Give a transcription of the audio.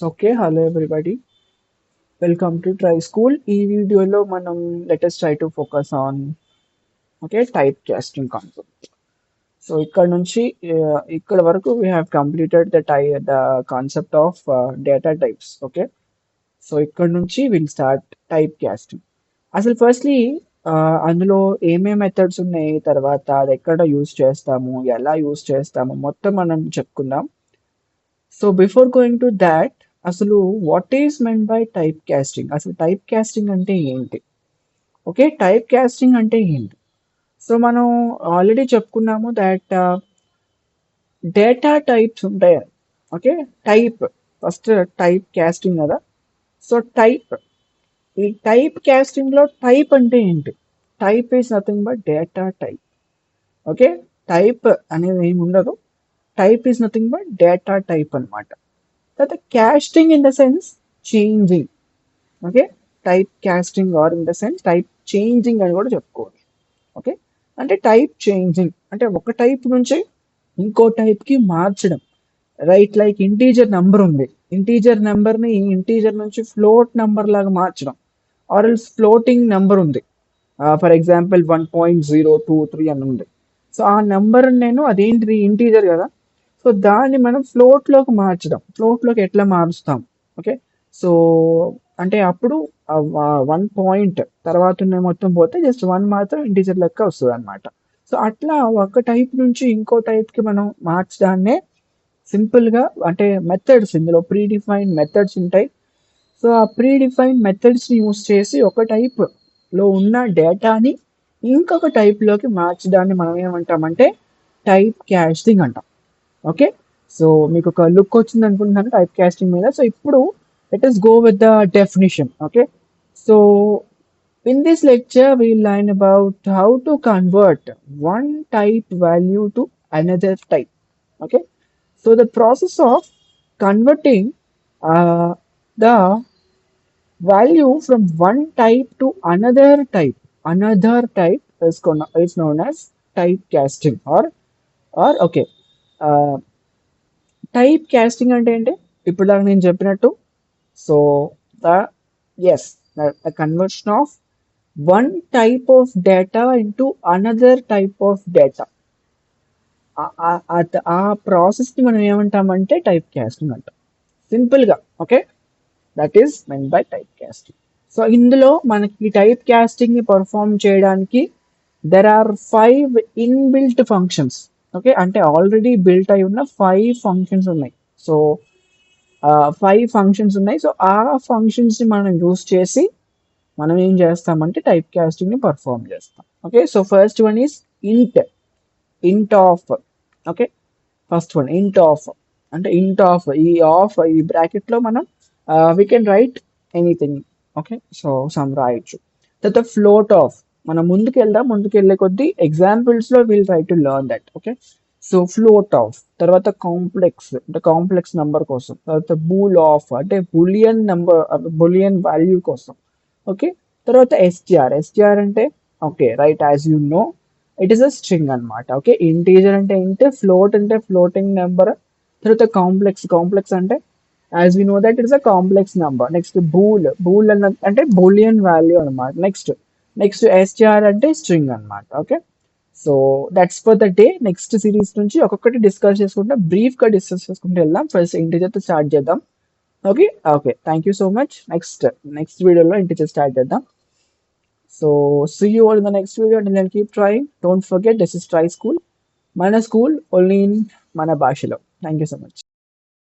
Okay, hello everybody. Welcome to Try School. ఈ వీడియోలో మనం let us try to focus on type casting concept. So ఇక్కడ నుంచి ఇక్కడ వరకు we have completed the concept of data types. Okay. So ఇక్కడ నుంచి we'll start type casting. అసలు ఫస్ట్లీ అందులో ఏమేం మెథడ్స్ ఉన్నాయి, తర్వాత అది ఎక్కడ యూజ్ చేస్తాము, ఎలా యూజ్ చేస్తాము మొత్తం మనం చెప్పుకుందాం. So before going to that, అసలు what is meant by type casting, అసలు టైప్ కాస్టింగ్ అంటే ఏంటి? ఓకే, టైప్ కాస్టింగ్ అంటే ఏంటి? సో మనం ఆల్రెడీ చెప్పుకున్నాము దట్ డేటా టైప్స్ ఉంటాయి. Okay, type first type casting కదా. సో టైప్, ఈ టైప్ కాస్టింగ్ లో టైప్ అంటే ఏంటి? Type is nothing but data type. Okay, type అనేది ఏమి ఉండదు, type is nothing but data type అనమాట. తర్వాత casting in the sense changing. Okay, type casting or in the sense type changing అని కూడా చెప్పుకోవచ్చు. ఓకే, అంటే టైప్ చేంజింగ్ అంటే ఒక టైప్ నుంచి ఇంకో టైప్ కి మార్చడం. రైట్, లైక్ ఇంటీజర్ నెంబర్ ఉంది, ఇంటీజర్ నెంబర్ ని ఇంటీజర్ నుంచి ఫ్లోట్ నెంబర్ లాగా మార్చడం. ఆర్ ఎల్స్ ఫ్లోటింగ్ నెంబర్ ఉంది, ఫర్ ఎగ్జాంపుల్ 1.023 అని ఉంది. సో ఆ నెంబర్ నేను అదేంటిది ఇంటీజర్ కదా, సో దాన్ని మనం ఫ్లోట్లోకి మార్చడం. ఫ్లోట్లోకి ఎట్లా మారుస్తాం? ఓకే, సో అంటే అప్పుడు 1 పాయింట్ తర్వాత ఉన్న మొత్తం పోతే జస్ట్ 1 మాత్రం ఇంటీజర్ లెక్క వస్తుంది అనమాట. సో అట్లా ఒక టైప్ నుంచి ఇంకో టైప్కి మనం మార్చడాన్నే సింపుల్గా అంటే మెథడ్స్, ఇందులో ప్రీ డిఫైన్డ్ మెథడ్స్ ఉంటాయి. సో ఆ ప్రీ డిఫైన్డ్ మెథడ్స్ని యూస్ చేసి ఒక టైప్లో ఉన్న డేటాని ఇంకొక టైప్లోకి మార్చడాన్ని మనం ఏమంటామంటే టైప్ కాస్టింగ్ అంటాం. ఓకే, సో మీకు ఒక లుక్ వచ్చింది అనుకుంటున్నాను టైప్ కాస్టింగ్ మీద. సో ఇప్పుడు let us go with the definition. Okay, so in this lecture we'll learn about how to convert one type value to another type. Okay, so the process of converting the value from one type to another type is known as type casting or okay. Type casting అంటే ఏంటి? ఇప్పుడు దాకా నేను చెప్పినట్టు, so the is the conversion of one type of data into another type of data, ఆ ప్రాసెస్ని మనం ఏమంటామంటే టైప్ కాస్టింగ్ అంటాం సింపుల్గా. Okay, that is meant by type casting. So ఇందులో మనకి టైప్ కాస్టింగ్ని పర్ఫామ్ చేయడానికి there are 5 inbuilt functions. Okay, అంటే ఆల్రెడీ బిల్ట్ అయి ఉన్న 5 ఫంక్షన్స్ ఉన్నాయి. సో 5 ఫంక్షన్స్ ఉన్నాయి. సో ఆ ఫంక్షన్స్ని మనం యూస్ చేసి మనం ఏం చేస్తామంటే టైప్ కాస్టింగ్ని పర్ఫామ్ చేస్తాం. Okay, so first one is int of. Okay, first one int of అంటే ఇంట్ ఆఫ్, ఈ బ్రాకెట్లో మనం we can write anything. Okay, so sum రాయొచ్చు. తర్వాత ఫ్లోట్ ఆఫ్, మనం ముందుకెళ్ళే కొద్దీ ఎగ్జాంపుల్స్లో we'll try to learn that. Okay, so float of, తర్వాత కాంప్లెక్స్ అంటే కాంప్లెక్స్ నెంబర్ కోసం, తర్వాత బూల్ ఆఫ్ అంటే బులియన్ వాల్యూ కోసం. ఓకే, తర్వాత ఎస్టిఆర్ అంటే okay right, as you know it is a string అనమాట. ఓకే, ఇంటీజర్ అంటే ఇంట్, ఫ్లోట్ అంటే ఫ్లోటింగ్ నెంబర్, తర్వాత కాంప్లెక్స్ అంటే as we know that it is a complex number. Next bool అంటే బులియన్ వాల్యూ అనమాట. నెక్స్ట్ ఎస్టిఆర్ అంటే స్ట్రింగ్ అనమాట. Okay, so that's for the day. Next series నుంచి ఒక్కొక్కటి డిస్కస్ చేసుకుంటే బ్రీఫ్గా డిస్కస్ చేసుకుంటూ వెళ్దాం. ఫస్ట్ ఇంటిజర్తో స్టార్ట్ చేద్దాం. Okay okay, thank you so much. Next వీడియోలో ఇంటిజర్ స్టార్ట్ చేద్దాం. So see you all in the next video and then keep trying. Don't forget this is try school, మన school only in మన భాషలో. Thank you so much.